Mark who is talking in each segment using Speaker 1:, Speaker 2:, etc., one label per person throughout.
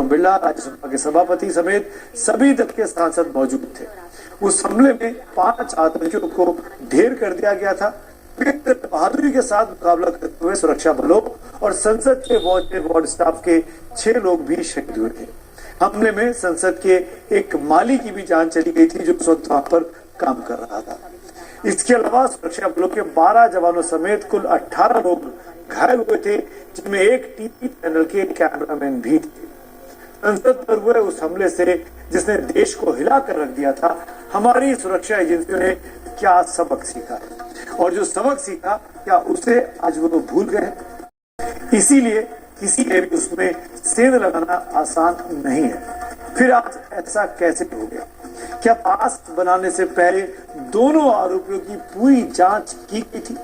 Speaker 1: ओम बिरला, राज्यसभा के सभापति समेत सभी दल के सांसद मौजूद थे। उस हमले में 5 आतंकियों को ढेर कर दिया गया था। बहादुरी के साथ मुकाबला करते हुए सुरक्षा बलों और संसद के वार्ड स्टाफ के 6 लोग भी शहीद हुए थे। हमले में संसद के एक माली की भी जान चली गई थी, जो उस वक्त वहां पर काम कर रहा था। इसके अलावा सुरक्षा बलों के 12 जवानों समेत कुल 18 लोग घायल हुए थे, जिनमें एक टीवी चैनल के कैमरामैन भी थे। संसद पर हुए उस हमले से, जिसने देश को हिला कर रख दिया था, हमारी सुरक्षा एजेंसियों ने क्या सबक सीखा है, और जो सबक सीखा क्या उसे आज वो भूल गए? इसीलिए किसी ने भी उसमें सेंध लगाना आसान नहीं है। फिर आज ऐसा कैसे हो गया? क्या पास बनाने से पहले दोनों आरोपियों की पूरी जांच की गई थी?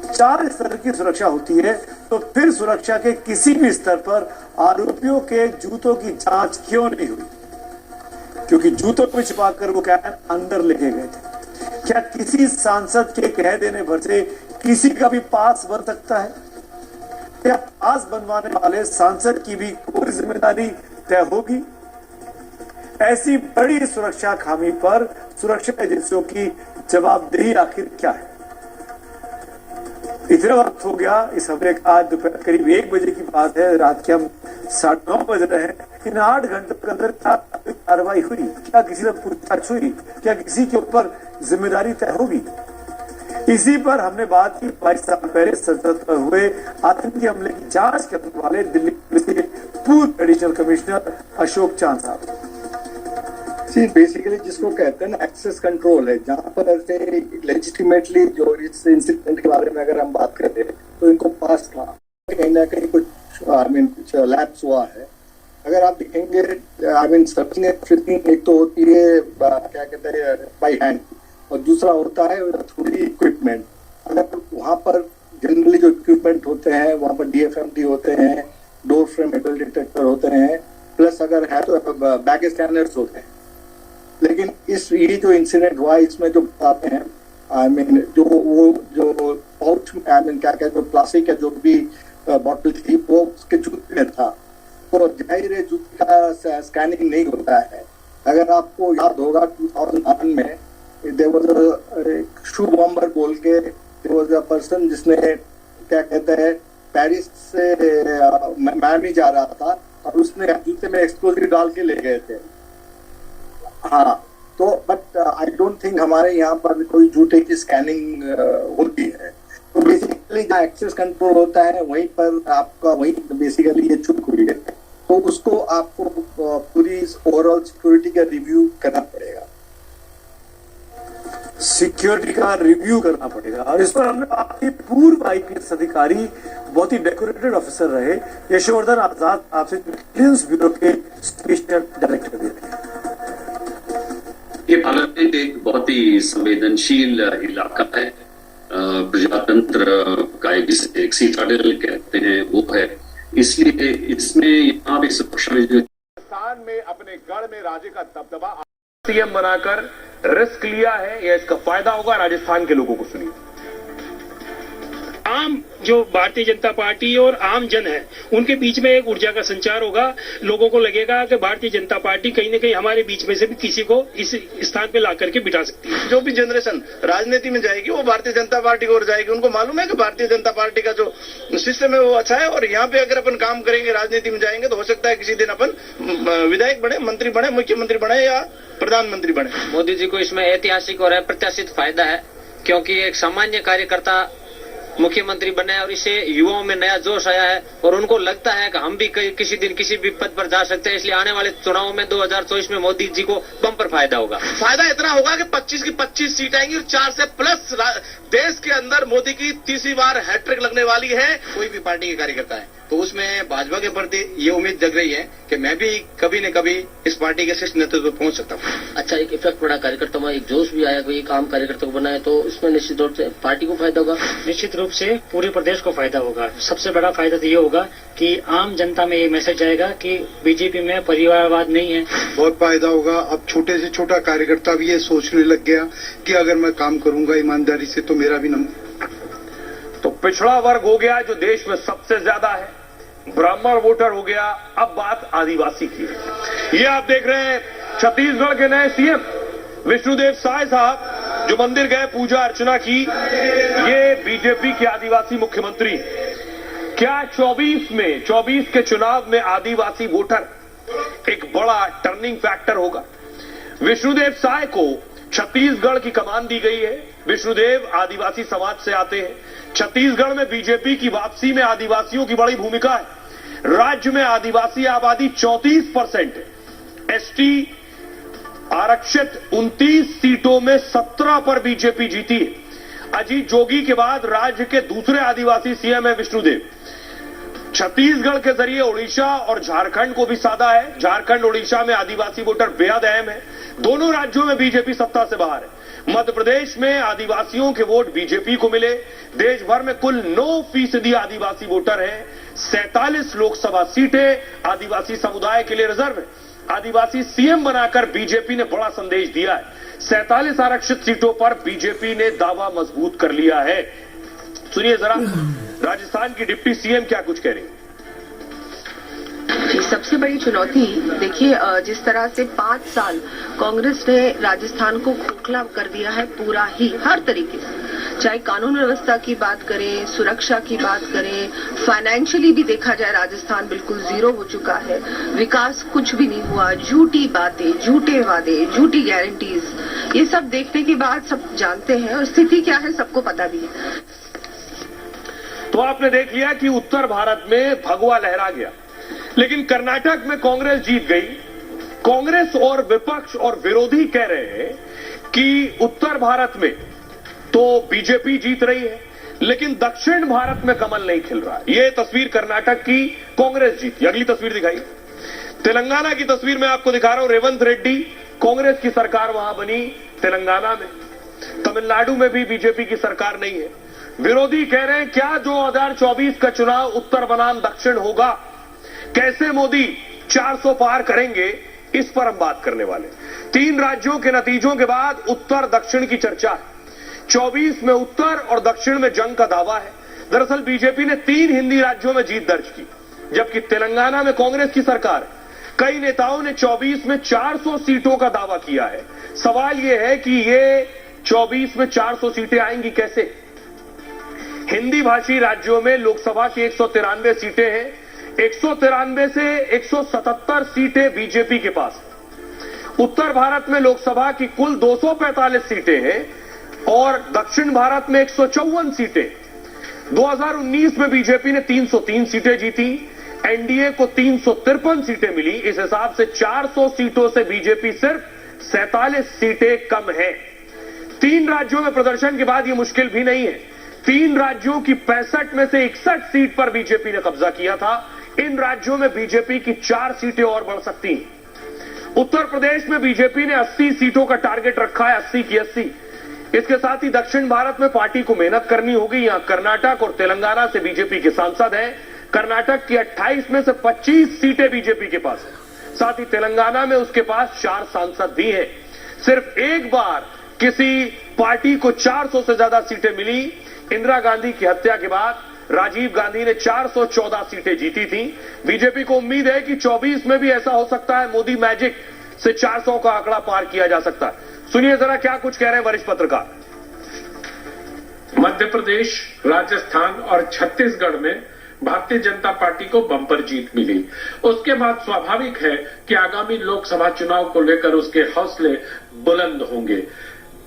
Speaker 1: 4 स्तर की सुरक्षा होती है, तो फिर सुरक्षा के किसी भी स्तर पर आरोपियों के जूतों की जांच क्यों नहीं हुई? क्योंकि जूतों को छिपाकर वो क्या अंदर लेके गए थे। क्या किसी सांसद के कह देने भर से किसी का भी पास बन सकता है? क्या पास बनवाने वाले सांसद की भी कोई जिम्मेदारी तय होगी? ऐसी बड़ी सुरक्षा खामी पर सुरक्षा एजेंसियों की जवाबदेही आखिर क्या है? इतना वक्त हो गया इस हमले का, आज दोपहर करीब 1 बजे की बात है, रात के हम 9:30 बज रहे हैं। इन 8 घंटों के अंदर क्या कार्रवाई हुई? क्या किसी से पूछताछ हुई? क्या किसी के ऊपर जिम्मेदारी तय होगी? इसी पर हमने बात की 22 साल पहले संसद पर हुए आतंकी हमले की जांच करने वाले दिल्ली पुलिस के पूर्व एडिशनल कमिश्नर अशोक चांद साहब।
Speaker 2: बेसिकली जिसको कहते हैं ना एक्सेस कंट्रोल है, जहाँ पर ऐसे लेजिटिमेटली जो इस इंसिडेंट के बारे में अगर हम बात करें तो इनको पास था, कहीं ना कहीं कुछ कुछ लैप्स हुआ है। अगर आप देखेंगे सर्चिंग एक तो होती है क्या कहते हैं बाई हैंड, और दूसरा होता है थ्रू इक्विपमेंट। अगर वहाँ पर जनरली जो इक्विपमेंट होते हैं वहाँ पर DFMD होते हैं, डोर फ्रेम मेटल डिटेक्टर होते हैं, प्लस अगर है तो बैग स्कैनर्स होते हैं। लेकिन ये जो इंसिडेंट हुआ इसमें जो बताते हैं जो पाउच क्या कहते हैं प्लास्टिक का जो भी बॉटल थी वो उसके जूते में था, तो जाहिर है जूते का स्कैनिंग नहीं होता है। अगर आपको याद होगा 2009 में देयर वाज शू बॉम्बर बोल के देयर वाज अ पर्सन जिसने क्या कहते हैं पेरिस से मियामी जा रहा था और उसने जूते में एक्सप्लोजिव डाल के ले गए थे। हाँ, तो बट आई डोंट थिंक हमारे यहाँ पर कोई जूते की स्कैनिंग होती है। तो बेसिकली जहाँ एक्सेस कंट्रोल होता है वहीं पर आपका वहीं बेसिकली ये चूक हुई है, तो उसको आपको पूरी ओवरऑल सिक्योरिटी का रिव्यू करना पड़ेगा।
Speaker 1: सिक्योरिटी का रिव्यू करना पड़ेगा, और इस पर हमने आपके पूर्व IPS अधिकारी, बहुत ही डेकोरेटेड ऑफिसर रहे यशोवर्धन आजाद आपसे इंटेलिजेंस ब्यूरो के स्पेशल डायरेक्टर भी रहे।
Speaker 3: ये पार्लियामेंट एक बहुत ही संवेदनशील इलाका है, प्रजातंत्र का एक सीटाडेल कहते हैं वो है, इसलिए इसमें यहाँ पे सुरक्षा
Speaker 4: राजस्थान में अपने गढ़ में राजे का दबदबा CM बनाकर रिस्क लिया है, या इसका फायदा होगा राजस्थान के लोगों को? सुनिए।
Speaker 5: आम जो भारतीय जनता पार्टी और आम जन है उनके बीच में एक ऊर्जा का संचार होगा। लोगों को लगेगा कि भारतीय जनता पार्टी कहीं न कहीं हमारे बीच में से भी किसी को इस स्थान पे ला करके बिठा सकती है।
Speaker 6: जो भी जनरेशन राजनीति में जाएगी वो भारतीय जनता पार्टी की ओर जाएगी। उनको मालूम है कि भारतीय जनता पार्टी का जो सिस्टम है वो अच्छा है, और यहाँ पे अगर अपन काम करेंगे, राजनीति में जाएंगे, तो हो सकता है किसी दिन अपन विधायक बने, मंत्री बने, मुख्यमंत्री बने या प्रधानमंत्री बने।
Speaker 7: मोदी जी को इसमें ऐतिहासिक और अप्रत्याशित फायदा है, क्योंकि एक सामान्य कार्यकर्ता मुख्यमंत्री बने और इससे युवाओं में नया जोश आया है, और उनको लगता है कि हम भी किसी दिन किसी भी पद पर जा सकते हैं। इसलिए आने वाले चुनाव में 2024 में मोदी जी को बम्पर फायदा होगा।
Speaker 6: फायदा इतना होगा कि 25 की 25 सीट आएंगी और 4 से प्लस देश के अंदर मोदी की तीसरी बार हैट्रिक लगने वाली है। कोई भी पार्टी के कार्यकर्ता है तो उसमें भाजपा के प्रति ये उम्मीद जग रही है कि मैं भी कभी न कभी इस पार्टी के शीर्ष नेतृत्व पर पहुंच सकता हूँ।
Speaker 7: अच्छा, एक इफेक्ट पड़ा कार्यकर्ता में, एक जोश भी आया, कोई काम कार्यकर्ता को बनाए, तो इसमें निश्चित रूप से पार्टी को फायदा होगा।
Speaker 5: निश्चित रूप से पूरे प्रदेश को फायदा होगा। सबसे बड़ा फायदा तो ये होगा कि आम जनता में ये मैसेज आएगा कि बीजेपी में परिवारवाद नहीं है।
Speaker 8: बहुत फायदा होगा। अब छोटे से छोटा कार्यकर्ता भी ये सोचने लग गया कि अगर मैं काम करूंगा ईमानदारी से तो मेरा भी नंबर।
Speaker 4: तो पिछड़ा वर्ग हो गया जो देश में सबसे ज्यादा है, ब्राह्मण वोटर हो गया, अब बात आदिवासी की है। ये आप देख रहे हैं छत्तीसगढ़ के नए सीएम विष्णुदेव साय साहब जो मंदिर गए, पूजा अर्चना की, ये बीजेपी के आदिवासी मुख्यमंत्री। क्या 24 के चुनाव में आदिवासी वोटर एक बड़ा टर्निंग फैक्टर होगा? विष्णुदेव साय को छत्तीसगढ़ की कमान दी गई है। विष्णुदेव आदिवासी समाज से आते हैं। छत्तीसगढ़ में बीजेपी की वापसी में आदिवासियों की बड़ी भूमिका है। राज्य में आदिवासी आबादी 34% है। एसटी आरक्षित 29 सीटों में 17 पर बीजेपी जीती है। अजीत जोगी के बाद राज्य के दूसरे आदिवासी सीएम है विष्णुदेव। छत्तीसगढ़ के जरिए ओडिशा और झारखंड को भी साधा है। झारखंड ओडिशा में आदिवासी वोटर बेहद अहम है। दोनों राज्यों में बीजेपी सत्ता से बाहर है। मध्य प्रदेश में आदिवासियों के वोट बीजेपी को मिले। देश भर में कुल 9% आदिवासी वोटर हैं। 47 लोकसभा सीटें आदिवासी समुदाय के लिए रिजर्व है। आदिवासी सीएम बनाकर बीजेपी ने बड़ा संदेश दिया है। 47 आरक्षित सीटों पर बीजेपी ने दावा मजबूत कर लिया है। सुनिए जरा राजस्थान की डिप्टी सीएम क्या कुछ कह रही है।
Speaker 9: सबसे बड़ी चुनौती देखिए, जिस तरह से 5 साल कांग्रेस ने राजस्थान को खोखला कर दिया है पूरा ही, हर तरीके से, चाहे कानून व्यवस्था की बात करें, सुरक्षा की बात करें, फाइनेंशियली भी देखा जाए राजस्थान बिल्कुल जीरो हो चुका है। विकास कुछ भी नहीं हुआ, झूठी बातें, झूठे वादे, झूठी गारंटीज, ये सब देखने के बाद सब जानते हैं और स्थिति क्या है सबको पता भी है।
Speaker 4: तो आपने देख लिया कि उत्तर भारत में भगवा लहरा गया, लेकिन कर्नाटक में कांग्रेस जीत गई। कांग्रेस और विपक्ष और विरोधी कह रहे हैं कि उत्तर भारत में तो बीजेपी जीत रही है, लेकिन दक्षिण भारत में कमल नहीं खिल रहा। यह तस्वीर कर्नाटक की, कांग्रेस जीती। अगली तस्वीर दिखाई, तेलंगाना की तस्वीर मैं आपको दिखा रहा हूं। रेवंत रेड्डी, कांग्रेस की सरकार वहां बनी तेलंगाना में। तमिलनाडु में भी बीजेपी की सरकार नहीं है। विरोधी कह रहे हैं क्या 2024 का चुनाव उत्तर बनाम दक्षिण होगा, कैसे मोदी 400 पार करेंगे, इस पर हम बात करने वाले। 3 राज्यों के नतीजों के बाद उत्तर दक्षिण की चर्चा है। 24 में उत्तर और दक्षिण में जंग का दावा है। दरअसल बीजेपी ने 3 हिंदी राज्यों में जीत दर्ज की, जबकि तेलंगाना में कांग्रेस की सरकार है। कई नेताओं ने 24 में 400 सीटों का दावा किया है। सवाल यह है कि ये 24 में 400 सीटें आएंगी कैसे? हिंदी भाषी राज्यों में लोकसभा की 193 सीटें हैं। 193 से 177 सीटें बीजेपी के पास। उत्तर भारत में लोकसभा की कुल 245 सीटें हैं और दक्षिण भारत में 154 सीटें। 2019 में बीजेपी ने 303 सीटें जीती, एनडीए को 353 सीटें मिली। इस हिसाब से 400 सीटों से बीजेपी सिर्फ 47 सीटें कम है। 3 राज्यों में प्रदर्शन के बाद यह मुश्किल भी नहीं है। 3 राज्यों की 65 में से 61 सीट पर बीजेपी ने कब्जा किया था। इन राज्यों में बीजेपी की 4 सीटें और बढ़ सकती हैं। उत्तर प्रदेश में बीजेपी ने 80 सीटों का टारगेट रखा है, 80 की 80। इसके साथ ही दक्षिण भारत में पार्टी को मेहनत करनी होगी। यहां कर्नाटक और तेलंगाना से बीजेपी के सांसद हैं। कर्नाटक की 28 में से 25 सीटें बीजेपी के पास है। साथ ही तेलंगाना में उसके पास 4 सांसद भी हैं। सिर्फ एक बार किसी पार्टी को 400 से ज्यादा सीटें मिली। इंदिरा गांधी की हत्या के बाद राजीव गांधी ने 414 सीटें जीती थी। बीजेपी को उम्मीद है कि 24 में भी ऐसा हो सकता है। मोदी मैजिक से 400 का आंकड़ा पार किया जा सकता है। सुनिए जरा क्या कुछ कह रहे हैं वरिष्ठ पत्रकार।
Speaker 10: मध्य प्रदेश, राजस्थान और छत्तीसगढ़ में भारतीय जनता पार्टी को बम्पर जीत मिली। उसके बाद स्वाभाविक है कि आगामी लोकसभा चुनाव को लेकर उसके हौसले बुलंद होंगे।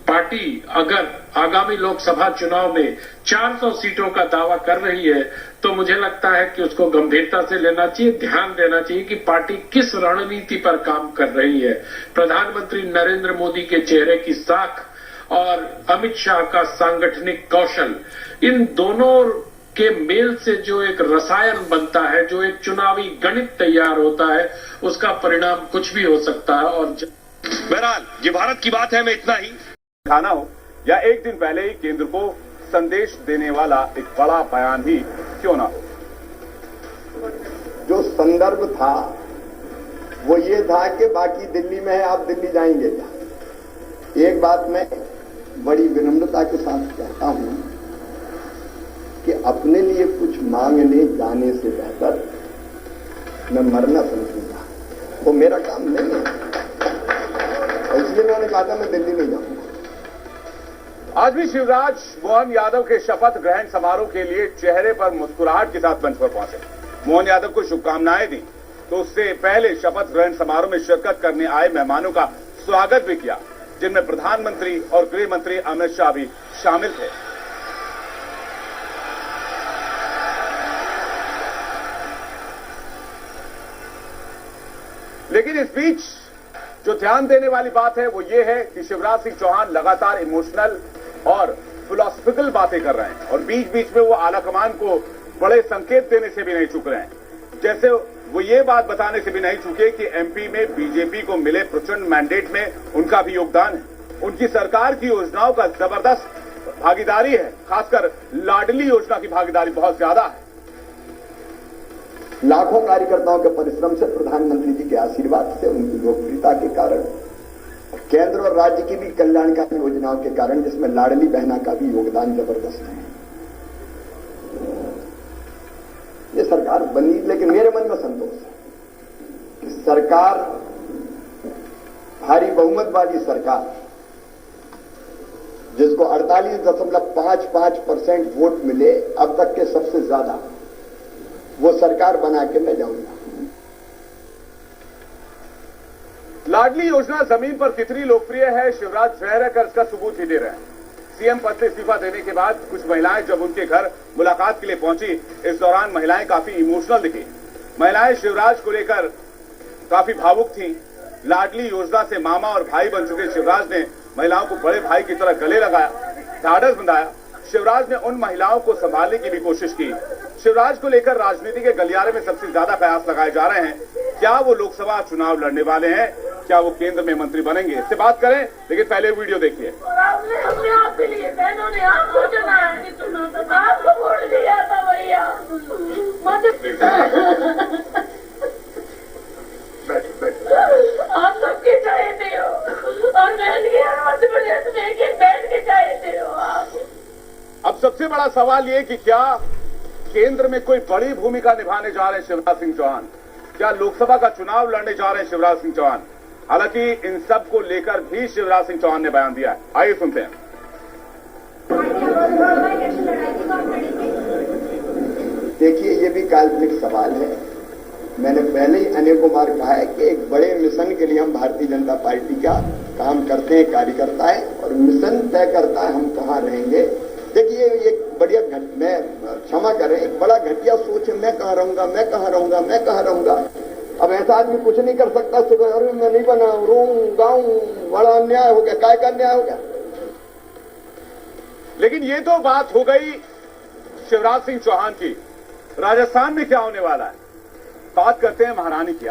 Speaker 10: पार्टी अगर आगामी लोकसभा चुनाव में 400 सीटों का दावा कर रही है तो मुझे लगता है कि उसको गंभीरता से लेना चाहिए, ध्यान देना चाहिए कि पार्टी किस रणनीति पर काम कर रही है। प्रधानमंत्री नरेंद्र मोदी के चेहरे की साख और अमित शाह का सांगठनिक कौशल, इन दोनों के मेल से जो एक रसायन बनता है, जो एक चुनावी गणित तैयार होता है, उसका परिणाम कुछ भी हो सकता है। और
Speaker 4: बहरहाल ये भारत की बात है। मैं इतना ही
Speaker 11: खाना हो या एक दिन पहले ही केंद्र को संदेश देने वाला एक बड़ा बयान ही क्यों ना हो।
Speaker 2: जो संदर्भ था वो ये था कि बाकी दिल्ली में है, आप दिल्ली जाएंगे क्या? एक बात मैं बड़ी विनम्रता के साथ कहता हूं कि अपने लिए कुछ मांगने जाने से बेहतर मैं मरना समझूंगा, वो मेरा काम नहीं है। इसलिए मैंने कहा था मैं दिल्ली नहीं जाऊंगा।
Speaker 11: आज भी शिवराज मोहन यादव के शपथ ग्रहण समारोह के लिए चेहरे पर मुस्कुराहट के साथ मंच पर पहुंचे। मोहन यादव को शुभकामनाएं दी तो उससे पहले शपथ ग्रहण समारोह में शिरकत करने आए मेहमानों का स्वागत भी किया, जिनमें प्रधानमंत्री और गृह मंत्री अमित शाह भी शामिल थे। लेकिन इस बीच जो ध्यान देने वाली बात है वो ये है कि शिवराज सिंह चौहान लगातार इमोशनल और फिलोसफिकल बातें कर रहे हैं और बीच बीच में वो आलाकमान को बड़े संकेत देने से भी नहीं चूक रहे हैं। जैसे वो ये बात बताने से भी नहीं चूके कि एमपी में बीजेपी को मिले प्रचंड मैंडेट में उनका भी योगदान है, उनकी सरकार की योजनाओं का जबरदस्त भागीदारी है, खासकर लाडली योजना की भागीदारी बहुत ज्यादा है।
Speaker 2: लाखों कार्यकर्ताओं के परिश्रम से, प्रधानमंत्री जी के आशीर्वाद से, उनकी लोकप्रियता के कारण, केंद्र और राज्य की भी कल्याणकारी योजनाओं के कारण, जिसमें लाडली बहना का भी योगदान जबरदस्त है, ये सरकार बनी। लेकिन मेरे मन में संतोष है कि सरकार, भारी बहुमत वाली सरकार, जिसको 48.55% वोट मिले अब तक के सबसे ज्यादा, वो सरकार बना के मैं जाऊंगा।
Speaker 11: लाडली योजना जमीन पर कितनी लोकप्रिय है, शिवराज रह रहकर इसका सबूत ही दे रहे हैं। सीएम पद से इस्तीफा देने के बाद कुछ महिलाएं जब उनके घर मुलाकात के लिए पहुंची, इस दौरान महिलाएं काफी इमोशनल दिखी। महिलाएं शिवराज को लेकर काफी भावुक थीं। लाडली योजना से मामा और भाई बन चुके शिवराज ने महिलाओं को बड़े भाई की तरह गले लगाया, ढाढ़स बंधाया। शिवराज ने उन महिलाओं को संभालने की भी कोशिश की। शिवराज को लेकर राजनीति के गलियारे में सबसे ज्यादा प्रयास लगाए जा रहे हैं। क्या वो लोकसभा चुनाव लड़ने वाले हैं? क्या वो केंद्र में मंत्री बनेंगे? इससे बात करें, लेकिन पहले वीडियो देखिए।
Speaker 12: हमने आपके लिए, बहनों ने आपको चुना है, आपको वोट दिया था भैया। आप सबके चाहते हो और मध्य प्रदेश में एक बैठ के चाहते हो आप।
Speaker 11: अब सबसे बड़ा सवाल ये कि क्या केंद्र में कोई बड़ी भूमिका निभाने जा रहे हैं शिवराज सिंह चौहान? क्या लोकसभा का चुनाव लड़ने जा रहे हैं शिवराज सिंह चौहान? हालांकि इन सब को लेकर भी शिवराज सिंह चौहान ने बयान दिया है। आइए सुनते हैं।
Speaker 2: देखिए, ये भी काल्पनिक सवाल है। मैंने पहले ही अनेकों बार कहा है कि एक बड़े मिशन के लिए हम भारतीय जनता पार्टी का काम करते हैं, कार्यकर्ता है, और मिशन तय करता है हम कहाँ रहेंगे। देखिए, एक बढ़िया मैं क्षमा करें, एक बड़ा घटिया सोच है, मैं कहाँ रहूंगा, मैं कहाँ रहूंगा, मैं कहाँ रहूंगा। अब ऐसा आदमी कुछ नहीं कर सकता, अरे मैं नहीं बना, रोऊं गाऊं, बड़ा अन्याय हो गया। काय का अन्याय हो गया?
Speaker 11: लेकिन ये तो बात हो गई शिवराज सिंह चौहान की। राजस्थान में क्या होने वाला है, बात करते हैं महारानी की।